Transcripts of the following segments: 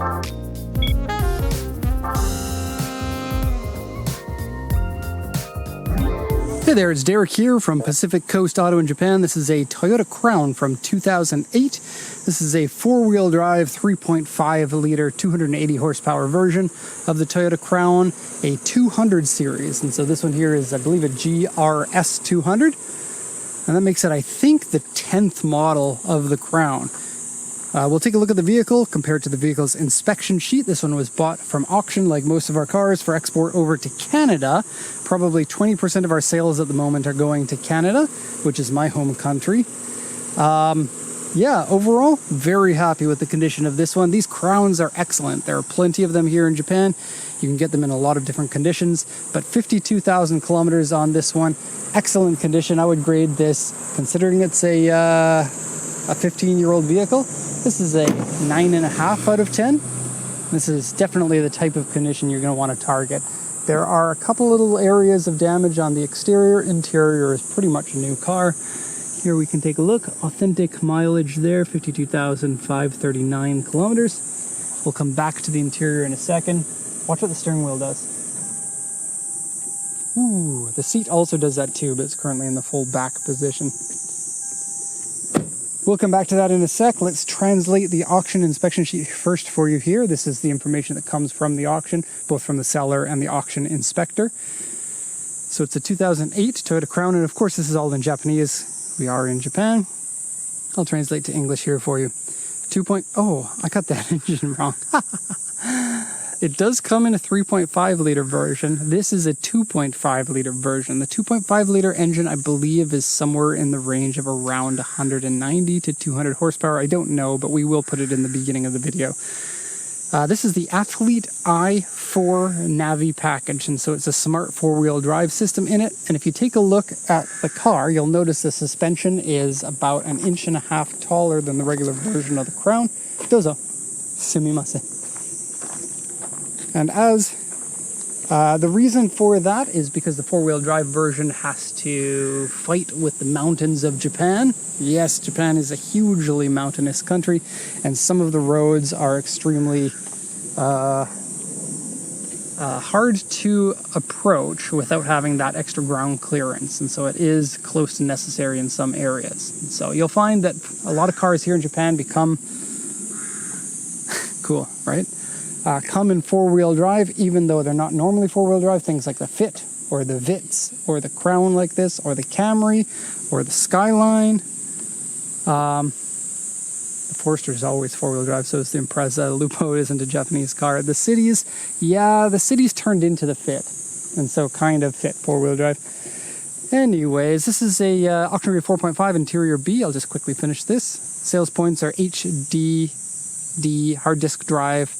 Hey there, it's Derek here from Pacific Coast Auto in Japan. This is a Toyota Crown from 2008. This is a four-wheel drive, 3.5 liter, 280 horsepower version of the Toyota Crown, a 200 series. And so this one here is, I believe, a GRS 200. And that makes it, I think, the 10th model of the Crown. We'll take a look at the vehicle compared to the vehicle's inspection sheet. This one was bought from auction, like most of our cars, for export over to Canada. Probably 20% of our sales at the moment are going to Canada, which is my home country. Yeah, overall, very happy with the condition of this one. These Crowns are excellent. There are plenty of them here in Japan. You can get them in a lot of different conditions, but 52,000 kilometers on this one. Excellent condition. I would grade this, considering it's a 15-year-old vehicle, this is a 9.5 out of 10. This is definitely the type of condition you're going to want to target. There are a couple little areas of damage on the exterior. Interior is pretty much a new car. Here we can take a look. Authentic mileage there, 52,539 kilometers. We'll come back to the interior in a second. Watch what the steering wheel does. Ooh, the seat also does that too, but it's currently in the full back position. We'll come back to that in a sec. Let's translate the auction inspection sheet first for you here. This is the information that comes from the auction, both from the seller and the auction inspector. So it's a 2008 Toyota Crown, and of course this is all in Japanese. We are in Japan. I'll translate to English here for you. Oh, I got that engine wrong. It does come in a 3.5 liter version. This is a 2.5 liter version. The 2.5 liter engine, I believe, is somewhere in the range of around 190 to 200 horsepower. I don't know, but we will put it in the beginning of the video. This is the Athlete i4 Navi package, and so it's a smart four-wheel drive system in it. And if you take a look at the car, you'll notice the suspension is about 1.5 inches taller than the regular version of the Crown. Dozo, sumimasen. And as the reason for that is because the four-wheel drive version has to fight with the mountains of Japan. Yes, Japan is a hugely mountainous country, and some of the roads are extremely hard to approach without having that extra ground clearance. And so it is close to necessary in some areas. And so you'll find that a lot of cars here in Japan become cool, right? Come in four-wheel drive, even though they're not normally four-wheel drive. Things like the Fit, or the Vitz, or the Crown like this, or the Camry, or the Skyline. The Forester is always four-wheel drive, so is the Impreza. The Lupo isn't a Japanese car. The Cities, yeah, the Cities turned into the Fit, and so kind of fit four-wheel drive. Anyways, this is a auction grade 4.5 interior B. I'll just quickly finish this. Sales points are HDD, hard disk drive,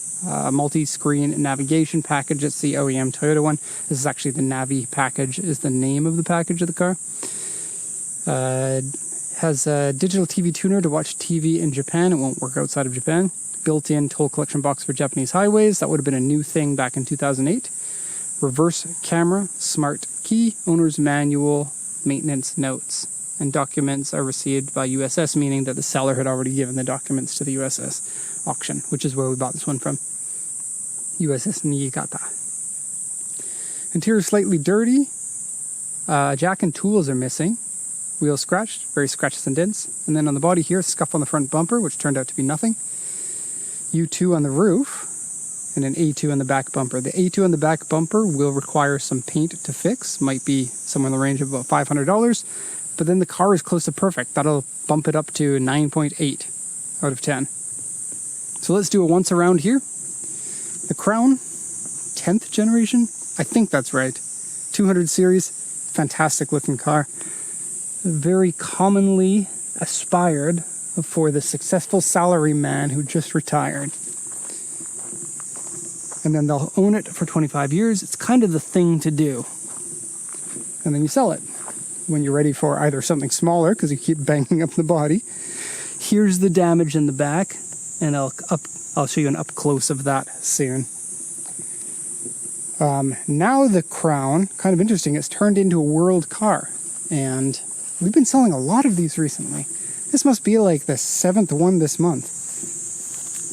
multi-screen navigation package. It's the OEM Toyota one. This is actually the Navi package, is the name of the package of the car. Has a digital TV tuner to watch TV in Japan. It won't work outside of Japan. Built-in toll collection box for Japanese highways. That would have been a new thing back in 2008. Reverse camera, smart key, owner's manual, maintenance notes, and documents are received by USS, meaning that the seller had already given the documents to the USS auction, which is where we bought this one from. USS Niigata. Interior slightly dirty. Jack and tools are missing. Wheel scratched, very scratches and dents. And then on the body here, scuff on the front bumper, which turned out to be nothing. U2 on the roof, and an A2 on the back bumper. The A2 on the back bumper will require some paint to fix. Might be somewhere in the range of about $500. But then the car is close to perfect. That'll bump it up to 9.8 out of 10. So let's do a once around here. The Crown, 10th generation? I think that's right. 200 series, fantastic looking car. Very commonly aspired for the successful salaryman who just retired. And then they'll own it for 25 years. It's kind of the thing to do. And then you sell it when you're ready for either something smaller, because you keep banging up the body. Here's the damage in the back, and I'll show you an up close of that soon. Now the Crown, kind of interesting, it's turned into a world car, and we've been selling a lot of these recently. This must be like the 7th one this month.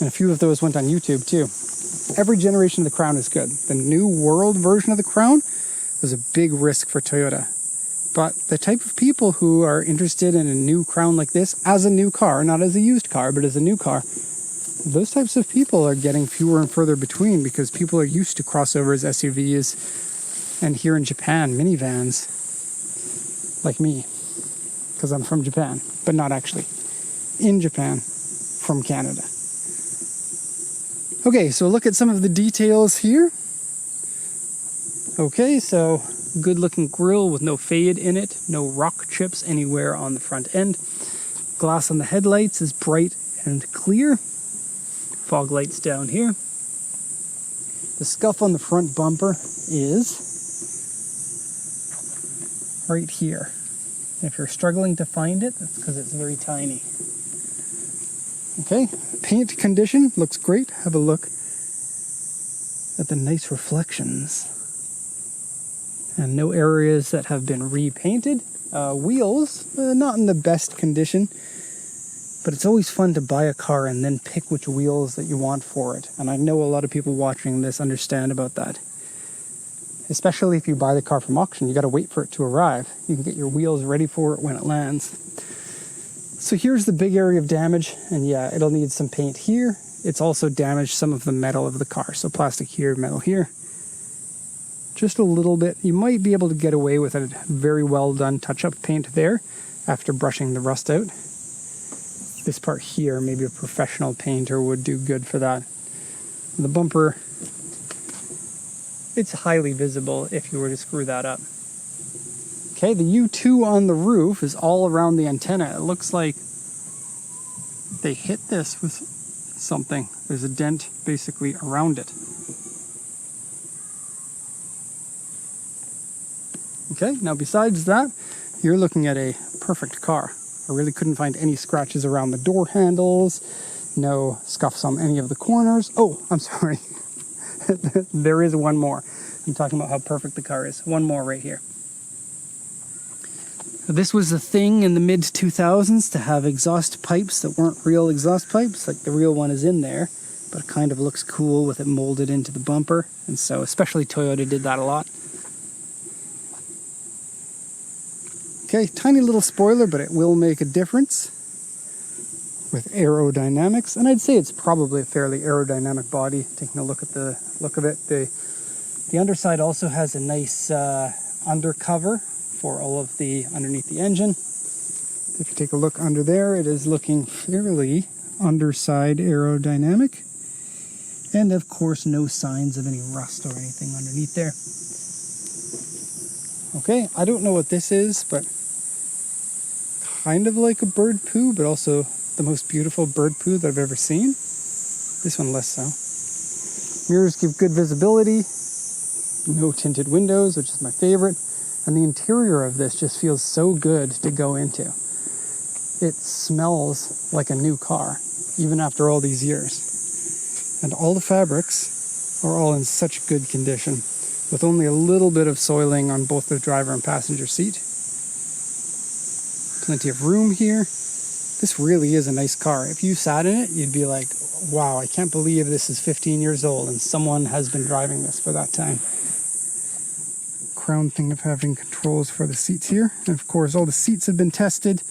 And a few of those went on YouTube too. Every generation of the Crown is good. The New World version of the Crown was a big risk for Toyota. But the type of people who are interested in a new Crown like this, as a new car, not as a used car, but as a new car, those types of people are getting fewer and further between because people are used to crossovers, SUVs, and here in Japan, minivans, like me, because I'm from Japan, but not actually in Japan, from Canada. Okay, so look at some of the details here. Okay, so good looking grille with no fade in it, no rock chips anywhere on the front end. Glass on the headlights is bright and clear. Fog lights down here. The scuff on the front bumper is right here. If you're struggling to find it, that's because it's very tiny. Okay, paint condition looks great. Have a look at the nice reflections. And no areas that have been repainted. Wheels, not in the best condition, but it's always fun to buy a car and then pick which wheels that you want for it. And I know a lot of people watching this understand about that. Especially if you buy the car from auction, you got to wait for it to arrive. You can get your wheels ready for it when it lands. So here's the big area of damage, and yeah, it'll need some paint here. It's also damaged some of the metal of the car, so plastic here, metal here. Just a little bit. You might be able to get away with a very well done touch-up paint there after brushing the rust out. This part here, maybe a professional painter would do good for that. The bumper, it's highly visible if you were to screw that up. Okay, the U2 on the roof is all around the antenna. It looks like they hit this with something. There's a dent basically around it. Okay, now besides that, you're looking at a perfect car. I really couldn't find any scratches around the door handles, no scuffs on any of the corners. Oh, I'm sorry. There is one more. I'm talking about how perfect the car is. One more right here. This was the thing in the mid-2000s to have exhaust pipes that weren't real exhaust pipes. Like the real one is in there, but it kind of looks cool with it molded into the bumper. And so especially Toyota did that a lot. Okay, tiny little spoiler, but it will make a difference with aerodynamics. And I'd say it's probably a fairly aerodynamic body, taking a look at the look of it. The underside also has a nice undercover for all of the underneath the engine. If you take a look under there, it is looking fairly underside aerodynamic. And of course, no signs of any rust or anything underneath there. Okay, I don't know what this is, but kind of like a bird poo, but also the most beautiful bird poo that I've ever seen. This one less so. Mirrors give good visibility. No tinted windows, which is my favorite. And the interior of this just feels so good to go into. It smells like a new car, even after all these years. And all the fabrics are all in such good condition, with only a little bit of soiling on both the driver and passenger seat. Plenty of room here. This really is a nice car. If you sat in it, you'd be like, wow, I can't believe this is 15 years old and someone has been driving this for that time. Crown thing of having controls for the seats here. And of course, all the seats have been tested.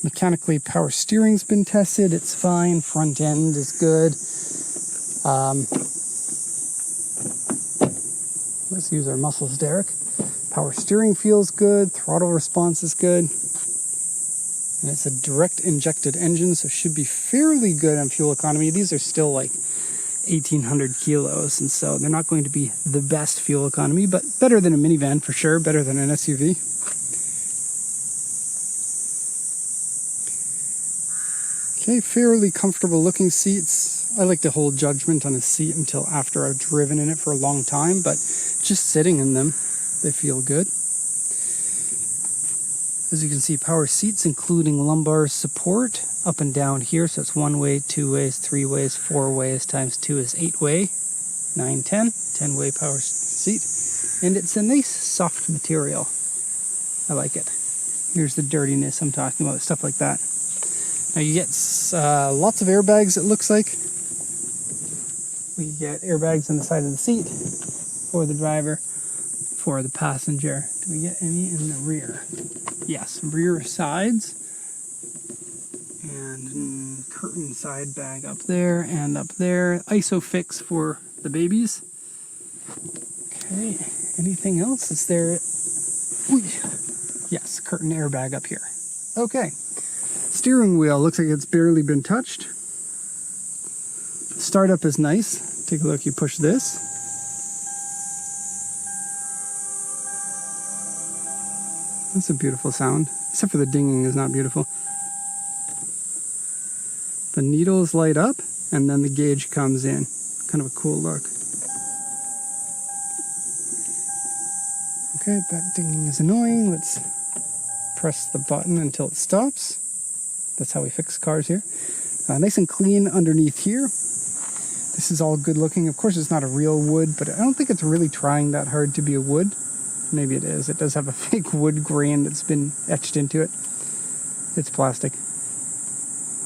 Mechanically, power steering's been tested. It's fine. Front end is good. Let's use our muscles, Derek. Power steering feels good. Throttle response is good. And it's a direct injected engine, so should be fairly good on fuel economy. These are still like 1,800 kilos, and so they're not going to be the best fuel economy, but better than a minivan for sure, better than an SUV. Okay, fairly comfortable looking seats. I like to hold judgment on a seat until after I've driven in it for a long time, but just sitting in them, they feel good. As you can see, power seats including lumbar support up and down here. So it's 1 way, 2 ways, 3 ways, 4 ways, times 2 is 8 way, 9, 10, 10 way power seat. And it's a nice soft material. I like it. Here's the dirtiness I'm talking about, stuff like that. Now you get lots of airbags, it looks like. We get airbags on the side of the seat for the driver, for the passenger. Do we get any in the rear? Yes, rear sides. And curtain side bag up there and up there. ISOFIX for the babies. Okay, anything else? Is there... Ooh. Yes, curtain airbag up here. Okay. Steering wheel looks like it's barely been touched. Startup is nice. Take a look, you push this. That's a beautiful sound, except for the dinging is not beautiful. The needles light up, and then the gauge comes in. Kind of a cool look. Okay, that dinging is annoying. Let's press the button until it stops. That's how we fix cars here. Nice and clean underneath here. This is all good looking. Of course, it's not a real wood, but I don't think it's really trying that hard to be a wood. Maybe it is. It does have a fake wood grain that's been etched into it. It's plastic.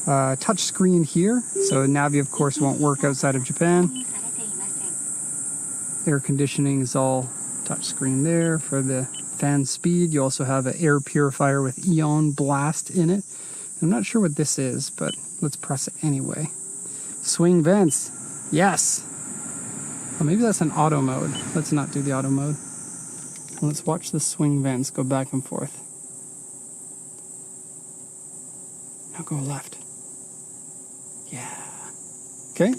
Touch screen here, so Navi of course won't work outside of Japan. Air conditioning is all touch screen there for the fan speed. You also have an air purifier with Eon Blast in it. I'm not sure what this is, but let's press it anyway. Swing vents, yes. Oh, maybe that's an auto mode. Let's not do the auto mode. Let's watch the swing vents go back and forth. Now go left. Yeah. Okay.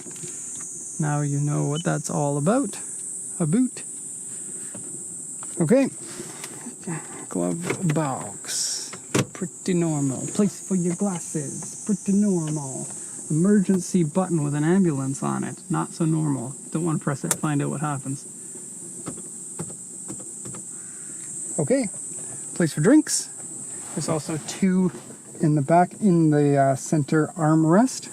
Now you know what that's all about. A boot. Okay. Glove box. Pretty normal. Place for your glasses. Pretty normal. Emergency button with an ambulance on it. Not so normal. Don't want to press it. Find out what happens. Okay. Place for drinks. There's also two in the back in the center armrest.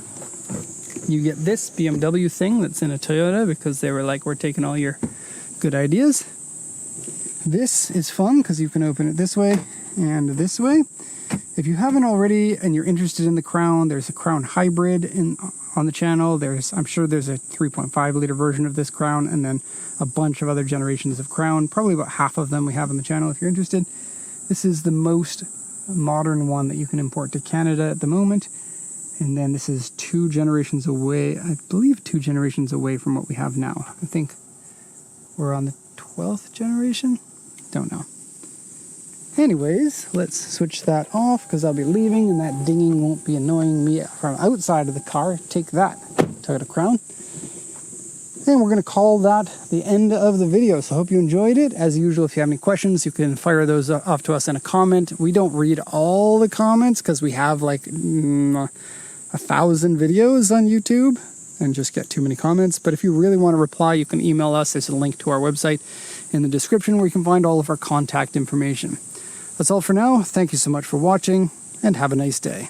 You get this BMW thing that's in a Toyota because they were like, we're taking all your good ideas. This is fun because you can open it this way and this way. If you haven't already and you're interested in the Crown, there's a Crown Hybrid on the channel. I'm sure there's a 3.5 liter version of this Crown and then a bunch of other generations of Crown. Probably about half of them we have on the channel if you're interested. This is the most modern one that you can import to Canada at the moment. And then this is 2 generations away, I believe 2 generations away from what we have now. I think we're on the 12th generation? Don't know. Anyways, let's switch that off because I'll be leaving and that dinging won't be annoying me from outside of the car. Take that, Toyota Crown. And we're going to call that the end of the video. So I hope you enjoyed it. As usual, if you have any questions, you can fire those off to us in a comment. We don't read all the comments because we have like 1,000 videos on YouTube and just get too many comments. But if you really want to reply, you can email us. There's a link to our website in the description where you can find all of our contact information. That's all for now. Thank you so much for watching and have a nice day.